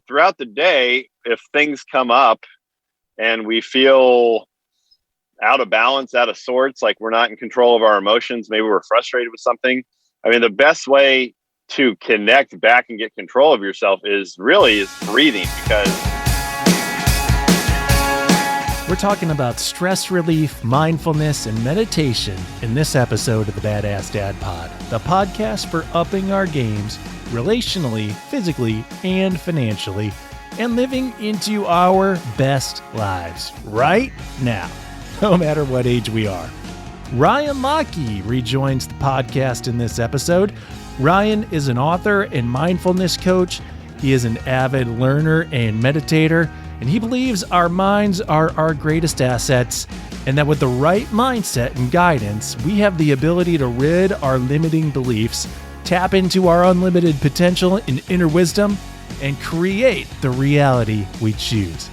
throughout the day, if things come up and we feel out of balance, out of sorts, like we're not in control of our emotions, maybe we're frustrated with something. I mean, the best way to connect back and get control of yourself is breathing, because we're talking about stress relief, mindfulness, and meditation in this episode of the Badass Dad Pod, the podcast for upping our games relationally, physically, and financially, and living into our best lives right now, no matter what age we are. Ryan Lockee rejoins the podcast in this episode. Ryan is an author and mindfulness coach. He is an avid learner and meditator, and he believes our minds are our greatest assets, and that with the right mindset and guidance, we have the ability to rid our limiting beliefs, tap into our unlimited potential and inner wisdom, and create the reality we choose.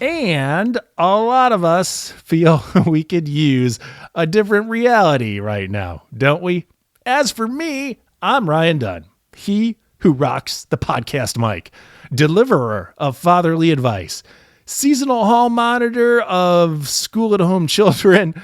And a lot of us feel we could use a different reality right now, don't we? As for me, I'm Ryan Dunn, he who rocks the podcast mic, deliverer of fatherly advice, seasonal hall monitor of school-at-home children.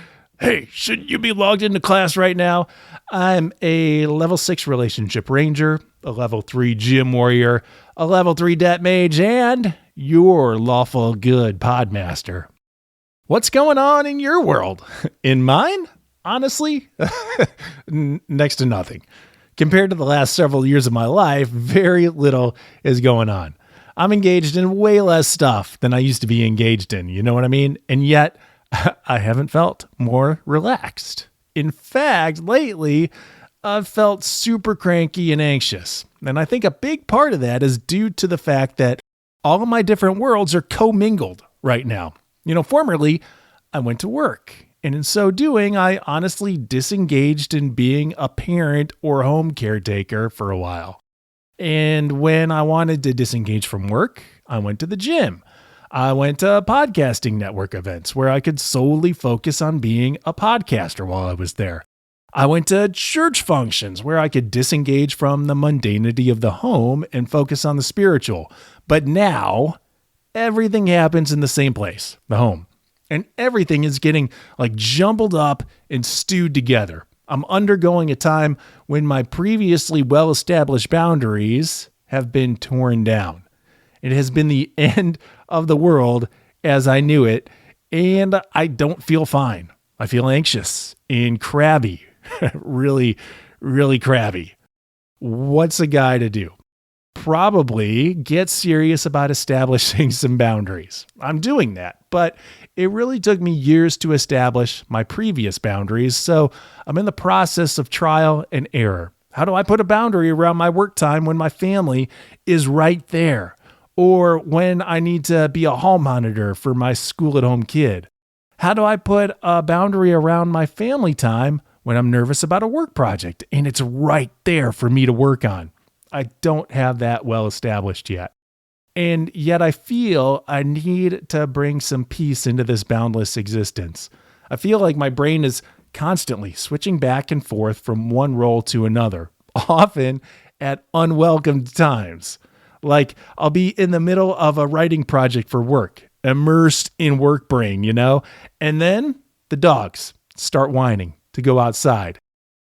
Hey, shouldn't you be logged into class right now? I'm a level 6 relationship ranger, a level 3 gym warrior, a level 3 debt mage, and your lawful good podmaster. What's going on in your world? In mine? Honestly, next to nothing. Compared to the last several years of my life, very little is going on. I'm engaged in way less stuff than I used to be engaged in, you know what I mean? And yet, I haven't felt more relaxed. In fact, lately, I've felt super cranky and anxious. And I think a big part of that is due to the fact that all of my different worlds are commingled right now. You know, formerly, I went to work. And in so doing, I honestly disengaged in being a parent or home caretaker for a while. And when I wanted to disengage from work, I went to the gym. I went to podcasting network events where I could solely focus on being a podcaster while I was there. I went to church functions where I could disengage from the mundanity of the home and focus on the spiritual. But now, everything happens in the same place, the home. And everything is getting jumbled up and stewed together. I'm undergoing a time when my previously well-established boundaries have been torn down. It has been the end of the world as I knew it, and I don't feel fine. I feel anxious and crabby, really, really crabby. What's a guy to do? Probably get serious about establishing some boundaries. I'm doing that, but it really took me years to establish my previous boundaries, so I'm in the process of trial and error. How do I put a boundary around my work time when my family is right there? Or when I need to be a hall monitor for my school-at-home kid? How do I put a boundary around my family time when I'm nervous about a work project and it's right there for me to work on? I don't have that well established yet. And yet I feel I need to bring some peace into this boundless existence. I feel like my brain is constantly switching back and forth from one role to another, often at unwelcome times. Like I'll be in the middle of a writing project for work, immersed in work brain, you know, and then the dogs start whining to go outside.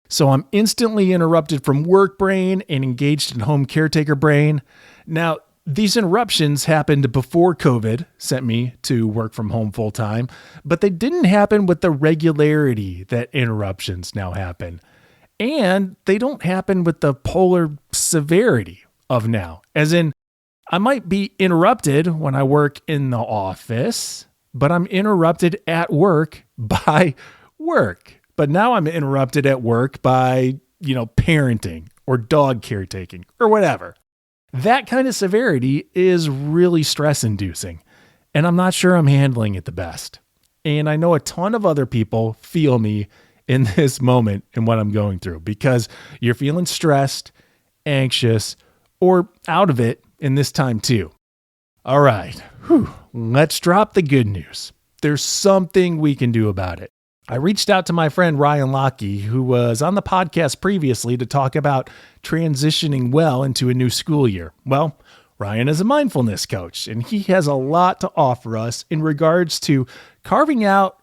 So I'm instantly interrupted from work brain and engaged in home caretaker brain. Now, these interruptions happened before COVID sent me to work from home full time, but they didn't happen with the regularity that interruptions now happen. And they don't happen with the polar severity of now. As in, I might be interrupted when I work in the office, but I'm interrupted at work by work. But now I'm interrupted at work by, parenting or dog caretaking or whatever. That kind of severity is really stress-inducing, and I'm not sure I'm handling it the best. And I know a ton of other people feel me in this moment and what I'm going through, because you're feeling stressed, anxious, or out of it in this time too. All right, let's drop the good news. There's something we can do about it. I reached out to my friend Ryan Lockee, who was on the podcast previously, to talk about transitioning well into a new school year. Well, Ryan is a mindfulness coach, and he has a lot to offer us in regards to carving out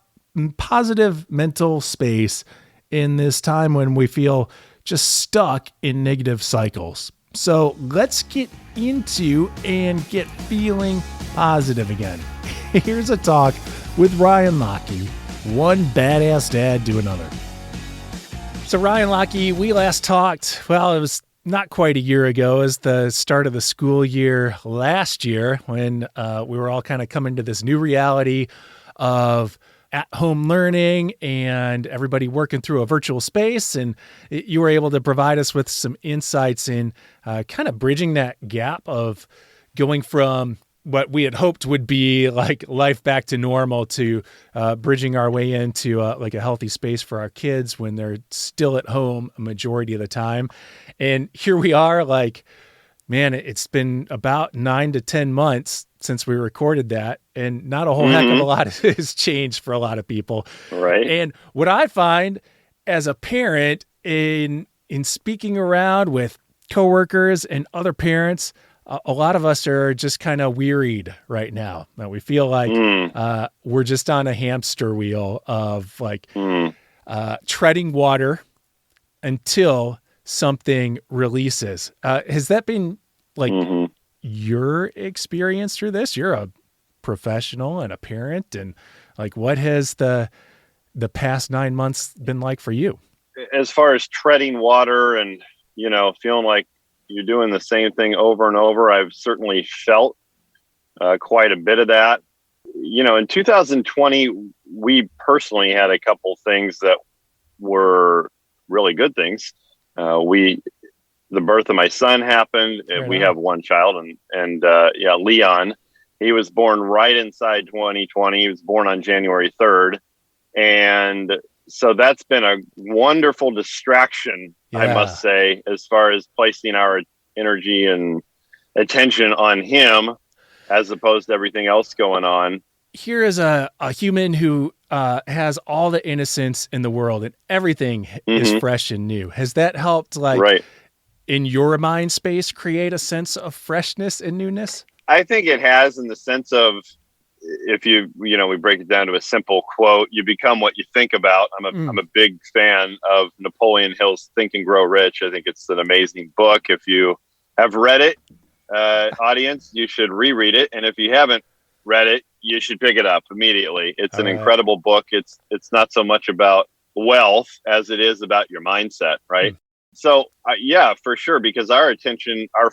positive mental space in this time when we feel just stuck in negative cycles. So let's get into and get feeling positive again. Here's a talk with Ryan Lockee, one badass dad to another. So Ryan Lockee, we last talked, well, it was not quite a year ago, as the start of the school year last year, when we were all kind of coming to this new reality of at-home learning and everybody working through a virtual space. And you were able to provide us with some insights in kind of bridging that gap of going from what we had hoped would be like life back to normal to bridging our way into like a healthy space for our kids when they're still at home a majority of the time. And here we are, like, man, it's been about 9 to 10 months since we recorded that, and not a whole heck of a lot has changed for a lot of people. Right. And what I find as a parent in speaking around with coworkers and other parents, a lot of us are just kind of wearied right now. We feel like we're just on a hamster wheel of like treading water until something releases. Has that been like your experience through this? You're a professional and a parent, and like, what has the past 9 months been like for you? As far as treading water and, feeling like you're doing the same thing over and over, I've certainly felt quite a bit of that. In 2020, we personally had a couple things that were really good things. The birth of my son happened. Right. We have one child, and Leon, he was born right inside 2020. He was born on January 3rd. And so that's been a wonderful distraction, I must say, as far as placing our energy and attention on him as opposed to everything else going on. Here is a human who has all the innocence in the world, and everything is fresh and new. Has that helped, like, in your mind space, create a sense of freshness and newness? I think it has, in the sense of, if we break it down to a simple quote, you become what you think about. I'm a big fan of Napoleon Hill's Think and Grow Rich. I think it's an amazing book. If you have read it, audience, you should reread it. And if you haven't read it, you should pick it up immediately. It's an incredible book. It's not so much about wealth as it is about your mindset, right? So for sure, because our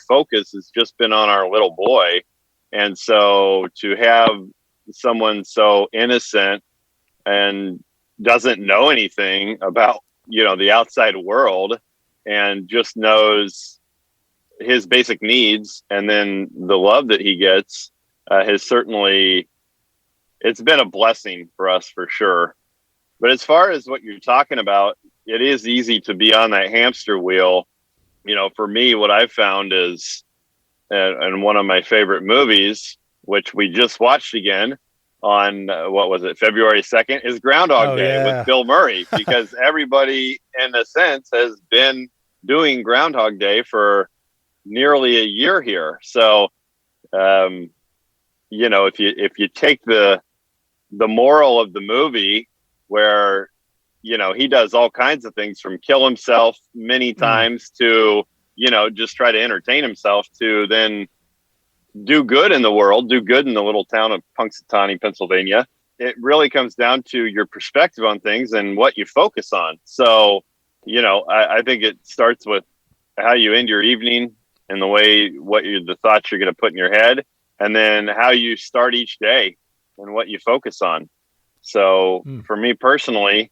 focus has just been on our little boy. And so to have someone so innocent and doesn't know anything about, the outside world, and just knows his basic needs, and then the love that he gets has certainly, it's been a blessing for us for sure. But as far as what you're talking about, it is easy to be on that hamster wheel. For me, what I've found is, and one of my favorite movies, which we just watched again on, February 2nd, is Groundhog Day with Bill Murray, because everybody, in a sense, has been doing Groundhog Day for nearly a year here. So, if you take the moral of the movie, where, he does all kinds of things, from kill himself many times to, just try to entertain himself, to then do good in the world, do good in the little town of Punxsutawney, Pennsylvania. It really comes down to your perspective on things and what you focus on. So, I think it starts with how you end your evening and the thoughts you're going to put in your head, and then how you start each day and what you focus on. So for me personally,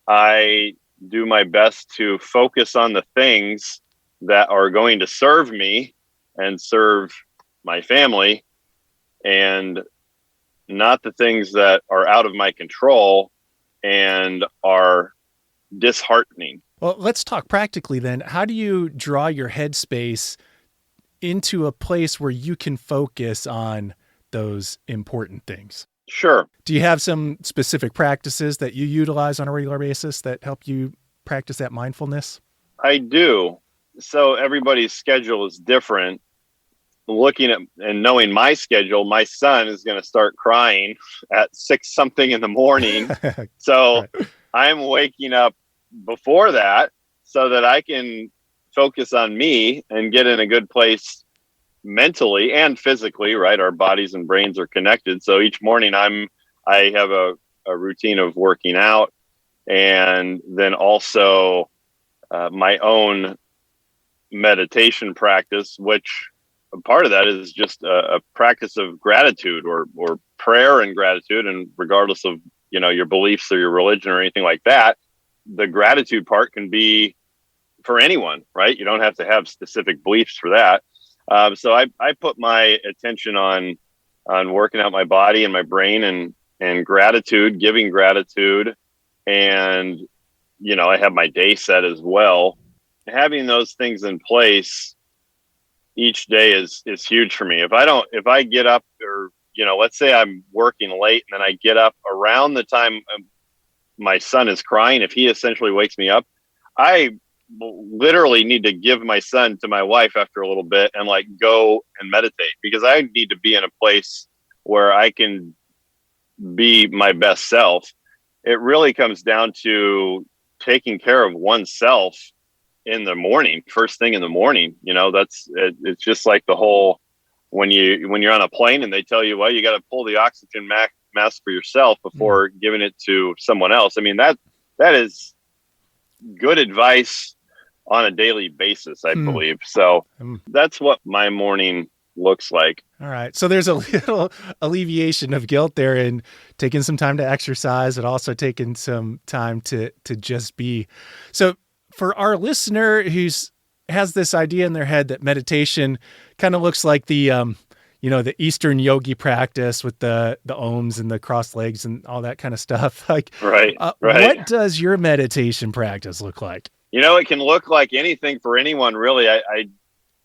I do my best to focus on the things that are going to serve me and serve my family, and not the things that are out of my control and are disheartening. Well, let's talk practically then. How do you draw your headspace into a place where you can focus on those important things? Sure. Do you have some specific practices that you utilize on a regular basis that help you practice that mindfulness? I do. So everybody's schedule is different. looking at and knowing my schedule, my son is going to start crying at 6 something in the morning. So Right. I'm waking up before that so that I can focus on me and get in a good place mentally and physically, right? Our bodies and brains are connected. So each morning I have a routine of working out, and then also my own meditation practice, which part of that is just a practice of gratitude or prayer and gratitude. And regardless of, your beliefs or your religion or anything like that, the gratitude part can be for anyone, right? You don't have to have specific beliefs for that. So I put my attention on working out my body and my brain and gratitude, giving gratitude. And, I have my day set as well. Having those things in place each day is huge for me. If I get up, or, let's say I'm working late and then I get up around the time my son is crying, if he essentially wakes me up, I literally need to give my son to my wife after a little bit and like go and meditate, because I need to be in a place where I can be my best self. It really comes down to taking care of oneself in the morning, first thing in the morning. It's just like the whole, when you're on a plane and they tell you, well, you got to pull the oxygen mask for yourself before giving it to someone else. I mean, that is good advice on a daily basis, I believe. So that's what my morning looks like. All right. So there's a little alleviation of guilt there in taking some time to exercise and also taking some time to just be. So for our listener who's has this idea in their head that meditation kind of looks like the the Eastern yogi practice with the ohms and the crossed legs and all that kind of stuff. Like, right. What does your meditation practice look like? It can look like anything for anyone, really. I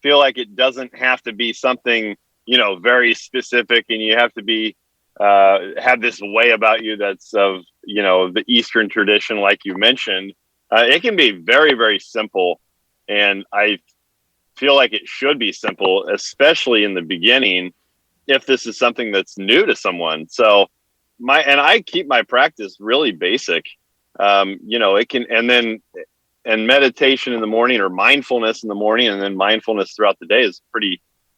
feel like it doesn't have to be something, very specific, and you have to be, have this way about you that's of, the Eastern tradition, like you mentioned. It can be very, very simple. And I feel like it should be simple, especially in the beginning, if this is something that's new to someone. So I keep my practice really basic. It can, and meditation in the morning, or mindfulness in the morning, and then mindfulness throughout the day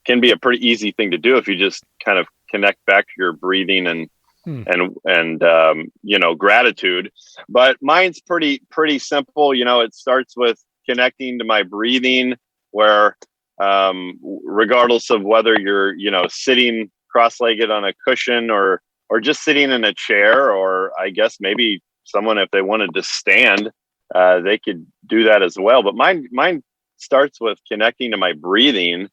can be a pretty easy thing to do if you just kind of connect back to your breathing and gratitude. But mine's pretty simple. It starts with connecting to my breathing, where regardless of whether you're, sitting cross-legged on a cushion or just sitting in a chair, or I guess maybe someone, if they wanted to stand, they could do that as well. But mine starts with connecting to my breathing.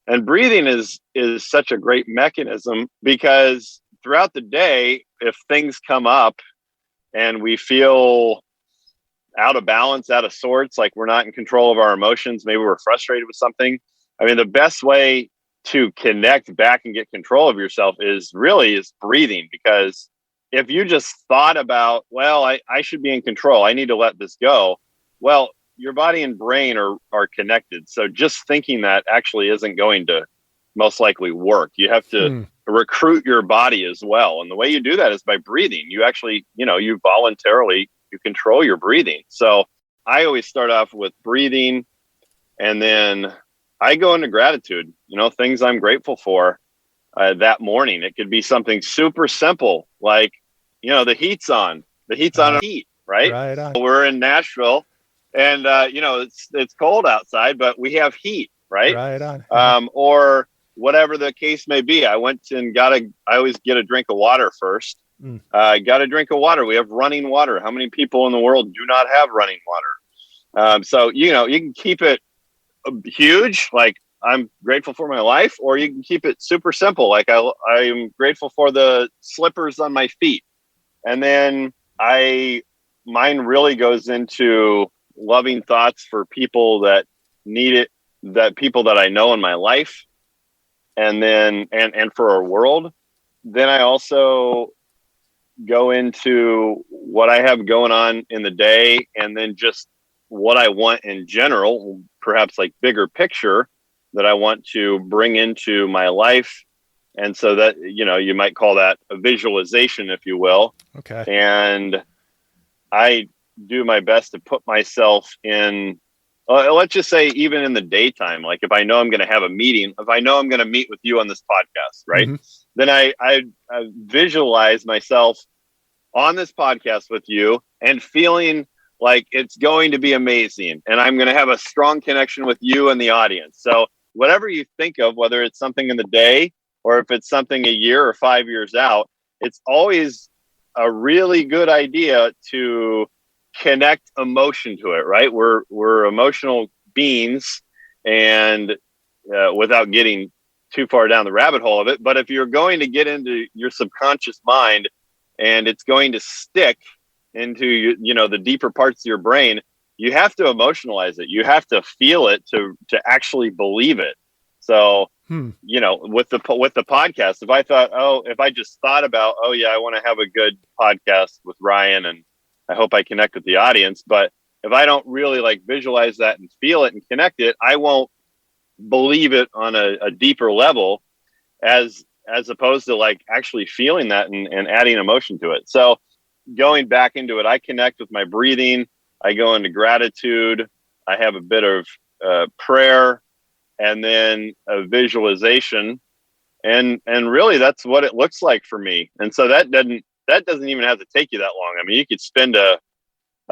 And breathing is such a great mechanism, because throughout the day, if things come up and we feel out of balance, out of sorts, like we're not in control of our emotions, maybe we're frustrated with something. I mean, the best way to connect back and get control of yourself is breathing. Because if you just thought about, well, I should be in control, I need to let this go. Well, your body and brain are connected. So just thinking that actually isn't going to most likely work. You have to recruit your body as well. And the way you do that is by breathing. You actually, you voluntarily, you control your breathing. So I always start off with breathing, and then I go into gratitude, things I'm grateful for that morning. It could be something super simple, like, the heat's on, heat, right? Right on. We're in Nashville, and, it's cold outside, but we have heat, right? Right on. Or whatever the case may be. I went and I always get a drink of water first. Got a drink of water. We have running water. How many people in the world do not have running water? So, you can keep it huge, like I'm grateful for my life, or you can keep it super simple, like I'm grateful for the slippers on my feet. And then mine really goes into loving thoughts for people that need it, that people that I know in my life, and then and for our world. Then I also go into what I have going on in the day, and then just what I want in general, perhaps like bigger picture. that I want to bring into my life. And so that, you might call that a visualization, if you will. Okay. And I do my best to put myself in, let's just say even in the daytime, like if I know I'm going to have a meeting, if I know I'm going to meet with you on this podcast, right? Mm-hmm. Then I visualize myself on this podcast with you and feeling like it's going to be amazing. And I'm going to have a strong connection with you and the audience. So whatever you think of, whether it's something in the day or if it's something a year or 5 years out, it's always a really good idea to connect emotion to it, right? We're emotional beings, and without getting too far down the rabbit hole of it, but if you're going to get into your subconscious mind and it's going to stick into the deeper parts of your brain, you have to emotionalize it. You have to feel it to actually believe it. So, with the podcast, if I just thought about, oh yeah, I want to have a good podcast with Ryan and I hope I connect with the audience. But if I don't really like visualize that and feel it and connect it, I won't believe it on a deeper level as opposed to like actually feeling that and adding emotion to it. So going back into it, I connect with my breathing. I go into gratitude. I have a bit of prayer and then a visualization. And really that's what it looks like for me. And so that doesn't even have to take you that long. I mean, you could spend a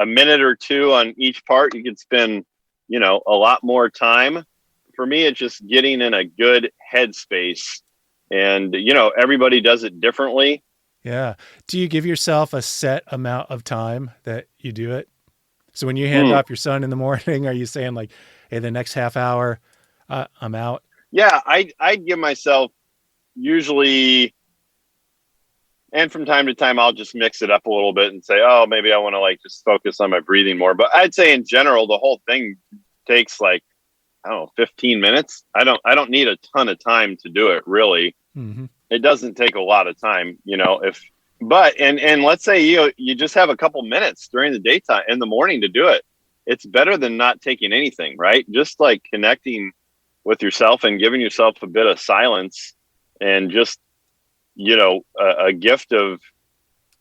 minute or two on each part. You could spend, a lot more time. For me, it's just getting in a good headspace. And, everybody does it differently. Yeah. Do you give yourself a set amount of time that you do it? So when you hand off your son in the morning, are you saying like, hey, the next half hour, I'm out? Yeah, I give myself usually, and from time to time, I'll just mix it up a little bit and say, oh, maybe I want to like just focus on my breathing more. But I'd say in general, the whole thing takes like, I don't know, 15 minutes. I don't need a ton of time to do it, really. Mm-hmm. It doesn't take a lot of time, and let's say you just have a couple minutes during the daytime in the morning to do it. It's better than not taking anything, right? Just like connecting with yourself and giving yourself a bit of silence and just, a gift of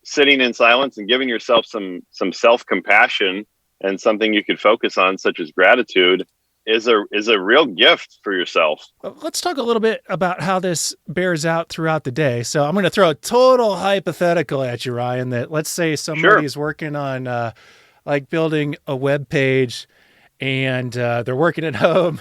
sitting in silence and giving yourself some self-compassion and something you could focus on, such as gratitude, is a real gift for yourself. Let's talk a little bit about how this bears out throughout the day. So I'm going to throw a total hypothetical at you, Ryan, that let's say somebody's working on like building a web page and they're working at home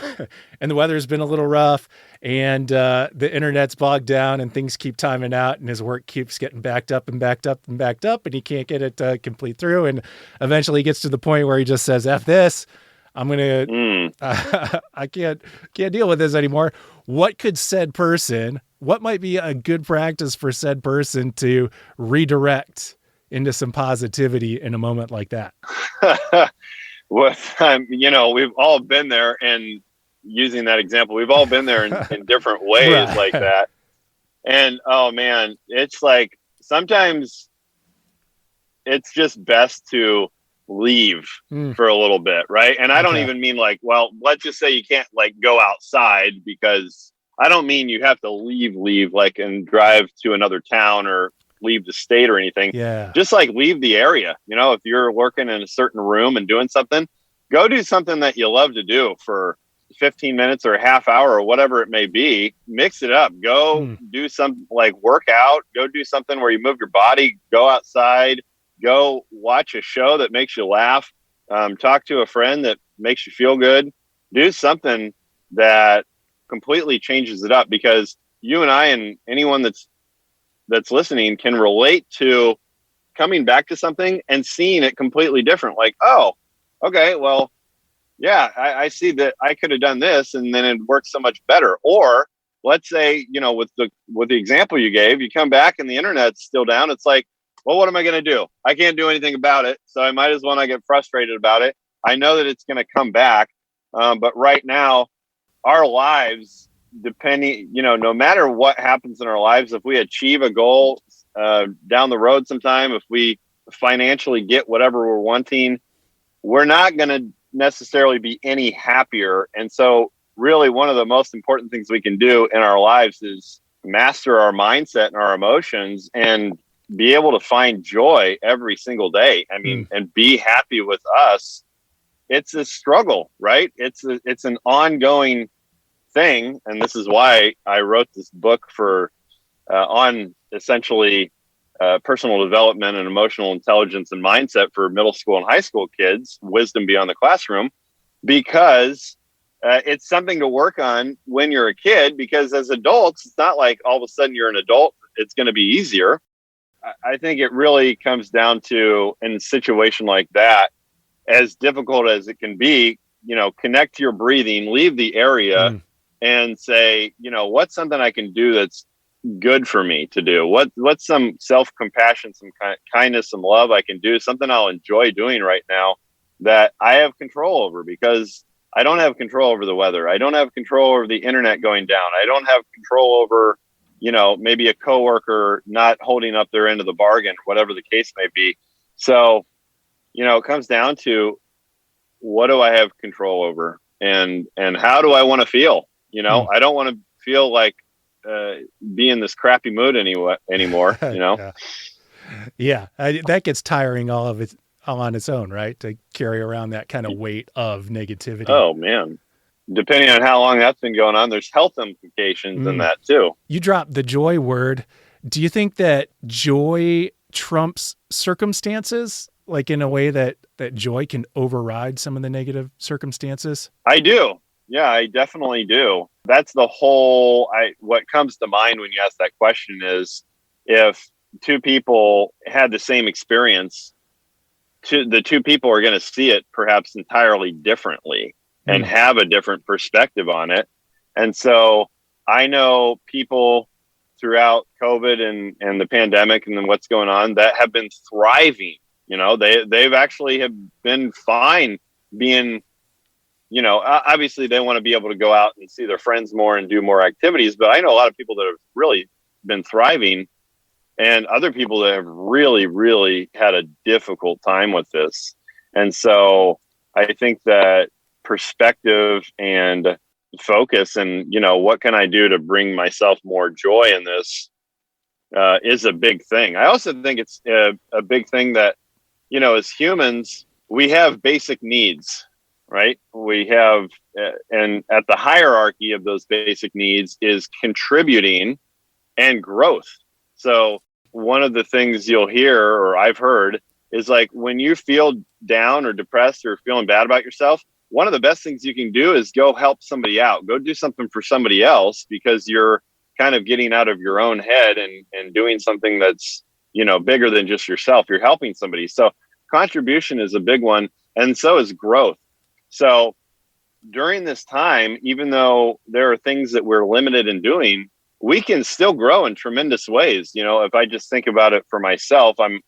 and the weather's been a little rough and the internet's bogged down and things keep timing out and his work keeps getting backed up and backed up and backed up and he can't get it complete through. And eventually he gets to the point where he just says, F this. I'm going to, I can't deal with this anymore. What might be a good practice for said person to redirect into some positivity in a moment like that? We've all been there, and using that example, we've all been there in different ways Right. like that. And, oh man, it's like, sometimes it's just best to leave for a little bit, right? And I don't even mean like, well, let's just say you can't like go outside, because I don't mean you have to leave like and drive to another town or leave the state or anything. Yeah. Just like leave the area. If you're working in a certain room and doing something, go do something that you love to do for 15 minutes or a half hour or whatever it may be. Mix it up. Go do some like workout, go do something where you move your body, go outside. Go watch a show that makes you laugh. Talk to a friend that makes you feel good. Do something that completely changes it up, because you and I and anyone that's listening can relate to coming back to something and seeing it completely different. Like, oh, okay, well, yeah, I see that I could have done this and then it works so much better. Or let's say, with the example you gave, you come back and the internet's still down. It's like, well, what am I going to do? I can't do anything about it. So I might as well not get frustrated about it. I know that it's going to come back. But right now, our lives, depending, no matter what happens in our lives, if we achieve a goal down the road sometime, if we financially get whatever we're wanting, we're not going to necessarily be any happier. And so really one of the most important things we can do in our lives is master our mindset and our emotions and be able to find joy every single day. I mean, and be happy with us. It's a struggle, right? It's an ongoing thing. And this is why I wrote this book on essentially personal development and emotional intelligence and mindset for middle school and high school kids, wisdom beyond the classroom, because it's something to work on when you're a kid, because as adults, it's not like all of a sudden you're an adult, it's going to be easier. I think it really comes down to, in a situation like that, as difficult as it can be, connect to your breathing, leave the area and say, what's something I can do that's good for me to do? What's some self-compassion, some kindness, some love I can do, something I'll enjoy doing right now that I have control over, because I don't have control over the weather. I don't have control over the internet going down. I don't have control over, maybe a coworker not holding up their end of the bargain, whatever the case may be. So, it comes down to, what do I have control over, and how do I want to feel? I don't want to feel like be in this crappy mood anymore. Yeah. That gets tiring all on its own, right? To carry around that kind of weight of negativity. Oh man. Depending on how long that's been going on, there's health implications in that too. You dropped the joy word. Do you think that joy trumps circumstances, like in a way that joy can override some of the negative circumstances? I do. Yeah, I definitely do. That's what comes to mind when you ask that question is, if two people had the same experience, the two people are going to see it perhaps entirely differently and have a different perspective on it. And so I know people throughout COVID and the pandemic and then what's going on that have been thriving. They've actually have been fine being, obviously they want to be able to go out and see their friends more and do more activities. But I know a lot of people that have really been thriving, and other people that have really, really had a difficult time with this. And so I think that perspective and focus and, what can I do to bring myself more joy in this is a big thing. I also think it's a big thing that, as humans, we have basic needs, right? We have, and at the hierarchy of those basic needs is contributing and growth. So one of the things you'll hear, or I've heard, is like when you feel down or depressed or feeling bad about yourself, one of the best things you can do is go help somebody out, go do something for somebody else, because you're kind of getting out of your own head and doing something that's, bigger than just yourself. You're helping somebody. So contribution is a big one. And so is growth. So during this time, even though there are things that we're limited in doing, we can still grow in tremendous ways. If I just think about it for myself, I'm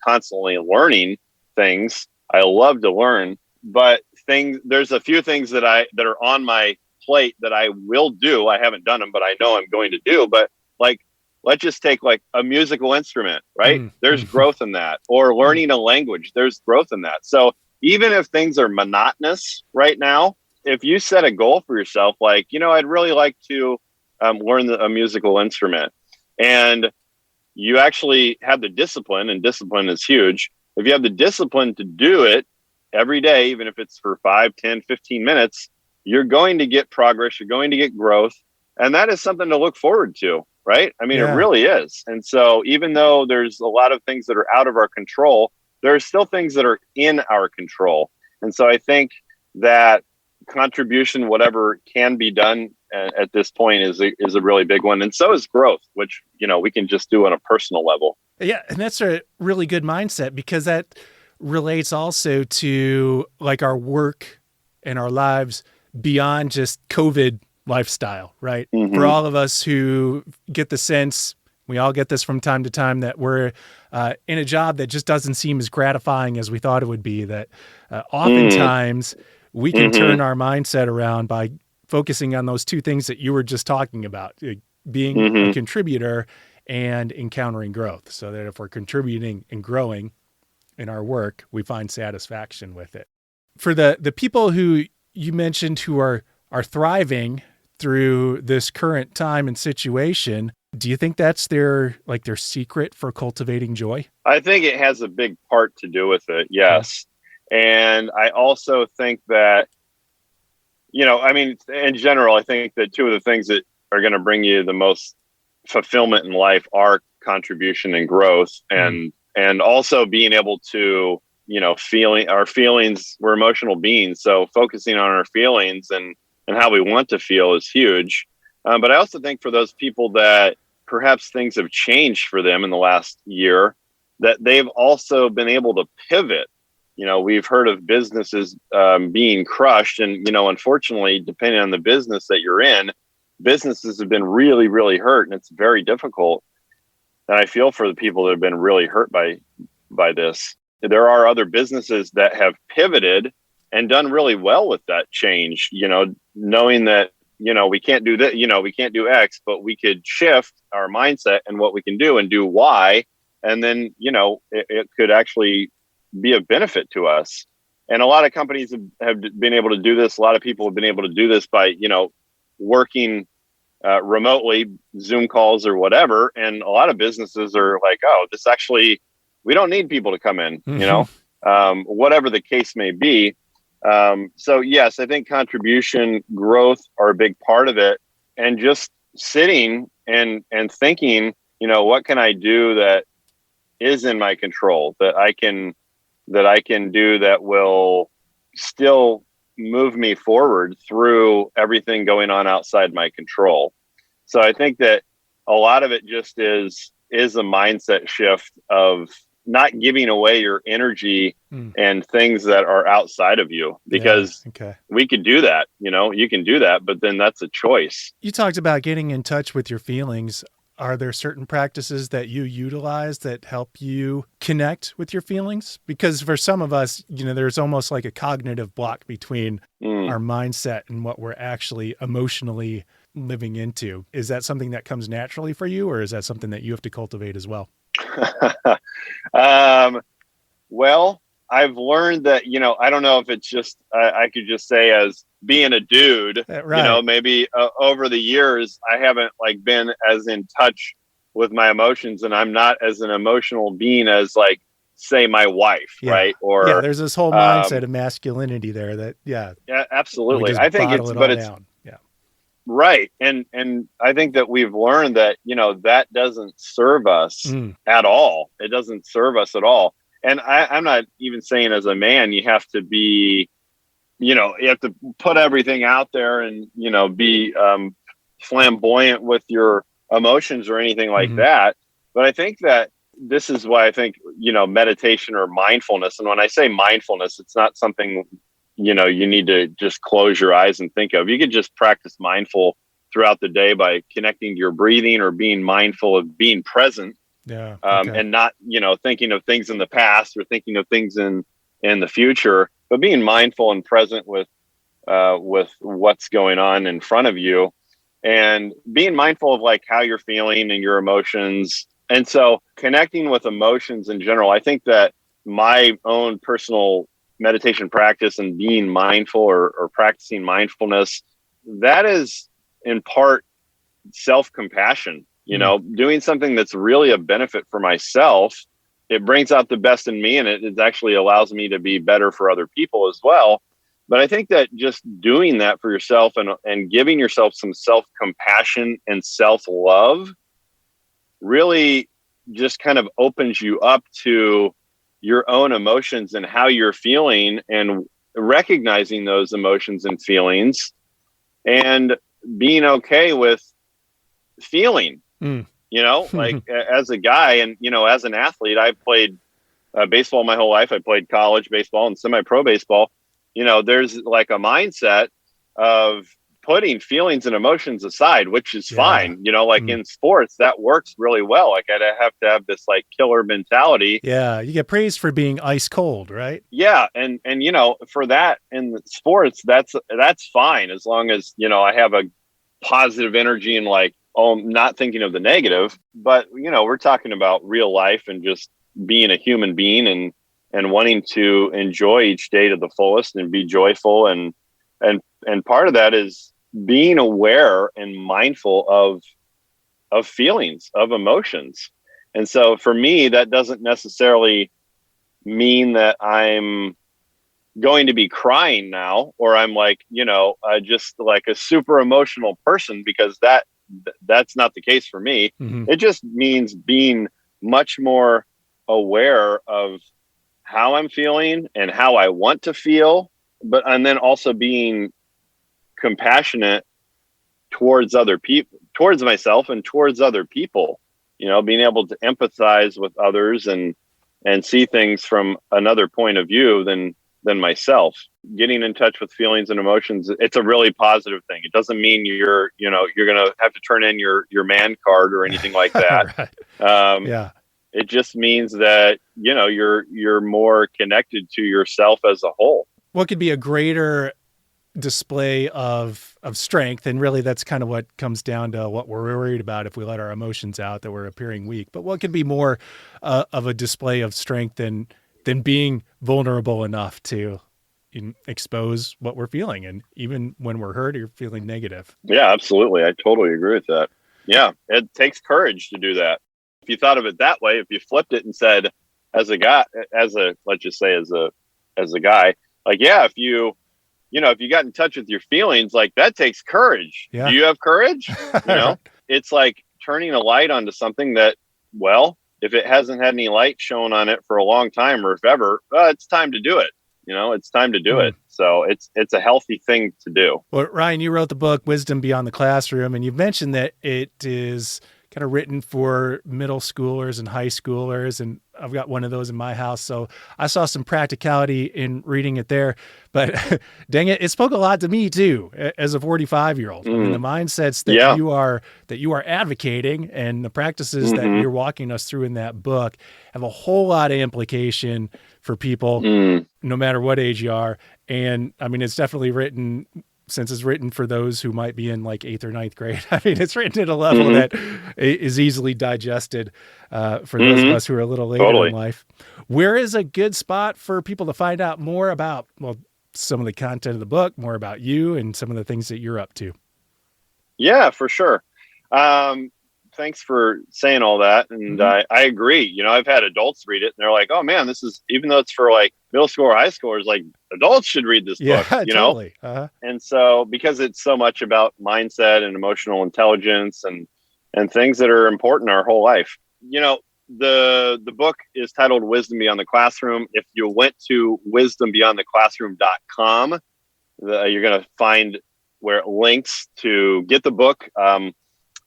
constantly learning things. I love to learn, but there's a few things that are on my plate that I will do. I haven't done them, but I know I'm going to do. But like, let's just take like a musical instrument, right? There's growth in that. Or learning a language, there's growth in that. So even if things are monotonous right now, if you set a goal for yourself, like, I'd really like to learn a musical instrument, and you actually have the discipline, and discipline is huge. If you have the discipline to do it every day, even if it's for 5, 10, 15 minutes, you're going to get progress, you're going to get growth. And that is something to look forward to, right? I mean, It really is. And so even though there's a lot of things that are out of our control, there are still things that are in our control. And so I think that contribution, whatever can be done at this point, is a really big one. And so is growth, which, we can just do on a personal level. Yeah. And that's a really good mindset, because that relates also to like our work and our lives beyond just COVID lifestyle, right? For all of us who get the sense, we all get this from time to time, that we're in a job that just doesn't seem as gratifying as we thought it would be, that oftentimes we can turn our mindset around by focusing on those two things that you were just talking about, being a contributor and encountering growth. So that if we're contributing and growing in our work, we find satisfaction with it. For the people who you mentioned who are are thriving through this current time and situation. Do you think that's their secret for cultivating joy? I think it has a big part to do with it. Yes. And I also think that, in general, I think that two of the things that are going to bring you the most fulfillment in life are contribution and growth, and also being able to, feeling our feelings. We're emotional beings. So focusing on our feelings and how we want to feel is huge. But I also think for those people that perhaps things have changed for them in the last year, that they've also been able to pivot. We've heard of businesses being crushed, and, unfortunately, depending on the business that you're in, businesses have been really, really hurt, and it's very difficult. And I feel for the people that have been really hurt by this. There are other businesses that have pivoted and done really well with that change, knowing that, we can't do that, we can't do X, but we could shift our mindset and what we can do and do Y. And then, it could actually be a benefit to us. And a lot of companies have been able to do this. A lot of people have been able to do this by, working remotely, Zoom calls or whatever. And a lot of businesses are like, oh, this actually, we don't need people to come in, whatever the case may be. So yes, I think contribution, growth are a big part of it. And just sitting and thinking, what can I do that is in my control, that I can do that will still move me forward through everything going on outside my control. So I think that a lot of it just is a mindset shift of not giving away your energy and things that are outside of you, because we could do that, you can do that, but then that's a choice. You talked about getting in touch with your feelings. Are there certain practices that you utilize that help you connect with your feelings? Because for some of us, there's almost like a cognitive block between our mindset and what we're actually emotionally living into. Is that something that comes naturally for you, or is that something that you have to cultivate as well? Well, I've learned that, I don't know if it's just, I could just say as being a dude, right. Maybe over the years, I haven't been as in touch with my emotions, and I'm not as an emotional being as say my wife. Right. Or there's this whole mindset of masculinity there that, yeah, absolutely. I think it's down. Yeah. Right. And I think that we've learned that, that doesn't serve us at all. It doesn't serve us at all. And I'm not even saying as a man, you have to be, you have to put everything out there and, be flamboyant with your emotions or anything like that. But I think that this is why I think, meditation or mindfulness. And when I say mindfulness, it's not something you need to just close your eyes and think of. You could just practice mindful throughout the day by connecting to your breathing or being mindful of being present. And not, thinking of things in the past or thinking of things in the future, but being mindful and present with what's going on in front of you, and being mindful of how you're feeling and your emotions. And so connecting with emotions in general, I think that my own personal meditation practice and being mindful or practicing mindfulness, that is in part self-compassion, doing something that's really a benefit for myself. It brings out the best in me, and it actually allows me to be better for other people as well. But I think that just doing that for yourself and giving yourself some self-compassion and self-love really just kind of opens you up to your own emotions and how you're feeling, and recognizing those emotions and feelings and being okay with feeling, as a guy and, as an athlete. I've played baseball my whole life. I played college baseball and semi-pro baseball. There's a mindset of putting feelings and emotions aside, which is fine. In sports, that works really well. I have to have this killer mentality. Yeah. You get praised for being ice cold, right? Yeah. And, for that in the sports, that's fine. As long as, I have a positive energy and not thinking of the negative. But, we're talking about real life and just being a human being and wanting to enjoy each day to the fullest and be joyful and And part of that is being aware and mindful of feelings, of emotions. And so for me, that doesn't necessarily mean that I'm going to be crying now, or I'm like, just like a super emotional person, because that's not the case for me. Mm-hmm. It just means being much more aware of how I'm feeling and how I want to feel, and then also being compassionate towards other people, towards myself and towards other people, being able to empathize with others and see things from another point of view than myself. Getting in touch with feelings and emotions, it's a really positive thing. It doesn't mean you're going to have to turn in your man card or anything like that. Right. Yeah. It just means that, you're more connected to yourself as a whole. What could be a greater display of strength? And really that's kind of what comes down to what we're worried about if we let our emotions out, that we're appearing weak. But what could be more of a display of strength than being vulnerable enough to expose what we're feeling, and even when we're hurt or feeling negative? Yeah, absolutely. I totally agree with that. Yeah, it takes courage to do that. If you thought of it that way, if you flipped it and said, let's just say as a guy, like, yeah, if you got in touch with your feelings, like, that takes courage. Yeah. Do you have courage? It's like turning a light onto something that, well, if it hasn't had any light shown on it for a long time, or if ever, it's time to do it. It's time to do it. So it's a healthy thing to do. Well, Ryan, you wrote the book Wisdom Beyond the Classroom, and you've mentioned that it is kind of written for middle schoolers and high schoolers. And I've got one of those in my house. So I saw some practicality in reading it there, but dang it, it spoke a lot to me too, as a 45-year-old. I mean, the mindsets that you are advocating and the practices that you're walking us through in that book have a whole lot of implication for people, no matter what age you are. And I mean, it's definitely written for those who might be in like 8th or 9th grade. I mean, it's written at a level that is easily digested for those of us who are a little later in life. Where is a good spot for people to find out more about, some of the content of the book, more about you and some of the things that you're up to? Yeah, for sure. Thanks for saying all that. And I agree. I've had adults read it and they're like, oh man, this is, even though it's for like middle school or high schoolers, like, adults should read this book, totally. And so, because it's so much about mindset and emotional intelligence and things that are important our whole life. The book is titled Wisdom Beyond the Classroom. If you went to wisdombeyondtheclassroom.com, you're going to find where it links to get the book,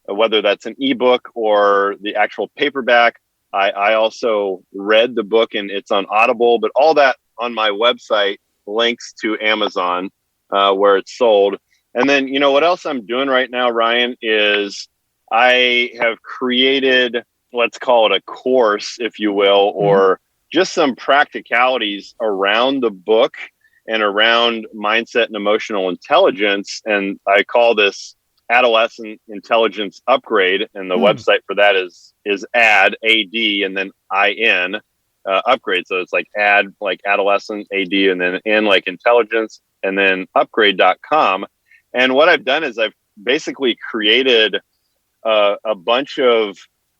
whether that's an ebook or the actual paperback. I also read the book and it's on Audible, but all that on my website links to Amazon, where it's sold. And then, what else I'm doing right now, Ryan, is I have created, let's call it a course, if you will, or just some practicalities around the book and around mindset and emotional intelligence. And I call this Adolescent Intelligence Upgrade. And the website for that is AD, and then IN, upgrade. So it's like add, like adolescent, AD, and then in like intelligence, and then upgrade.com. And what I've done is I've basically created a bunch of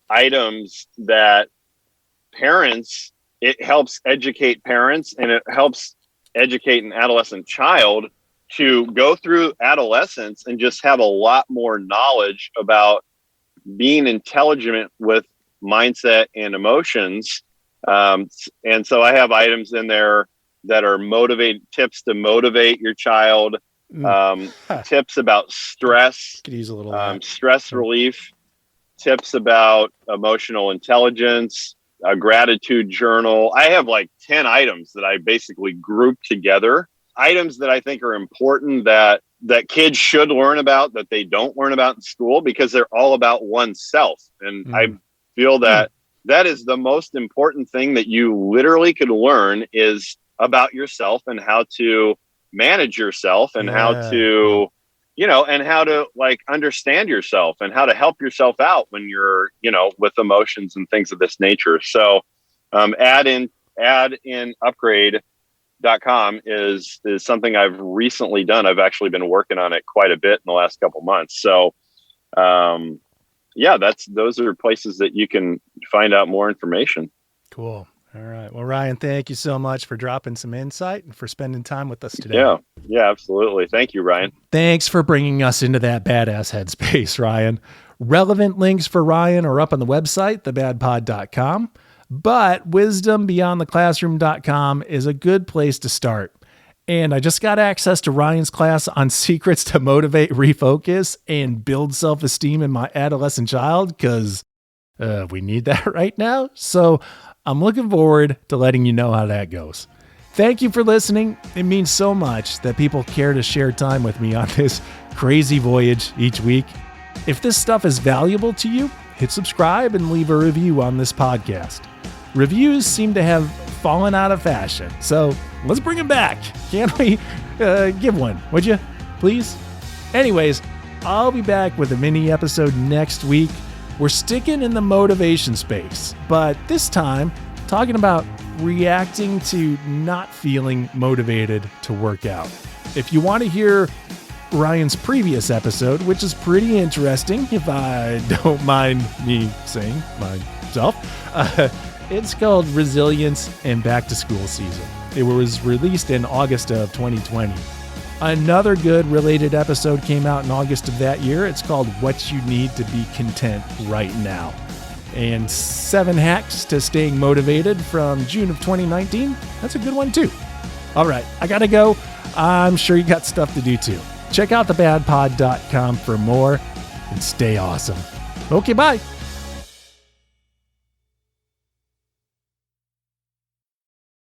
items that it helps educate parents, and it helps educate an adolescent child to go through adolescence and just have a lot more knowledge about being intelligent with mindset and emotions. And so I have items in there that are tips to motivate your child, tips about stress, Could use a little stress relief, tips about emotional intelligence, a gratitude journal. I have like 10 items that I basically grouped together, items that I think are important that kids should learn about, that they don't learn about in school, because they're all about oneself. And I feel that that is the most important thing that you literally could learn, is about yourself and how to manage yourself and how to, and how to like understand yourself and how to help yourself out when you're, with emotions and things of this nature. So add in upgrade mindfulness.com is something I've recently done. I've actually been working on it quite a bit in the last couple months. So, those are places that you can find out more information. Cool. All right. Well, Ryan, thank you so much for dropping some insight and for spending time with us today. Yeah, absolutely. Thank you, Ryan. Thanks for bringing us into that badass headspace, Ryan. Relevant links for Ryan are up on the website, thebadpod.com, but wisdombeyondtheclassroom.com is a good place to start. And I just got access to Ryan's class on secrets to motivate, refocus, and build self-esteem in my adolescent child, because we need that right now. So I'm looking forward to letting you know how that goes. Thank you for listening. It means so much that people care to share time with me on this crazy voyage each week. If this stuff is valuable to you, hit subscribe and leave a review on this podcast. Reviews seem to have fallen out of fashion, so let's bring them back. Can't we give one, would you? Please? Anyways, I'll be back with a mini episode next week. We're sticking in the motivation space, but this time talking about reacting to not feeling motivated to work out. If you want to hear Ryan's previous episode, which is pretty interesting, if I don't mind me saying myself, it's called Resilience and Back to School Season. It was released in August of 2020. Another good related episode came out in August of that year. It's called What You Need to Be Content Right Now. And 7 hacks to staying motivated from June of 2019. That's a good one too. All right, I gotta go. I'm sure you got stuff to do too. Check out thebadpod.com for more and stay awesome. Okay, bye.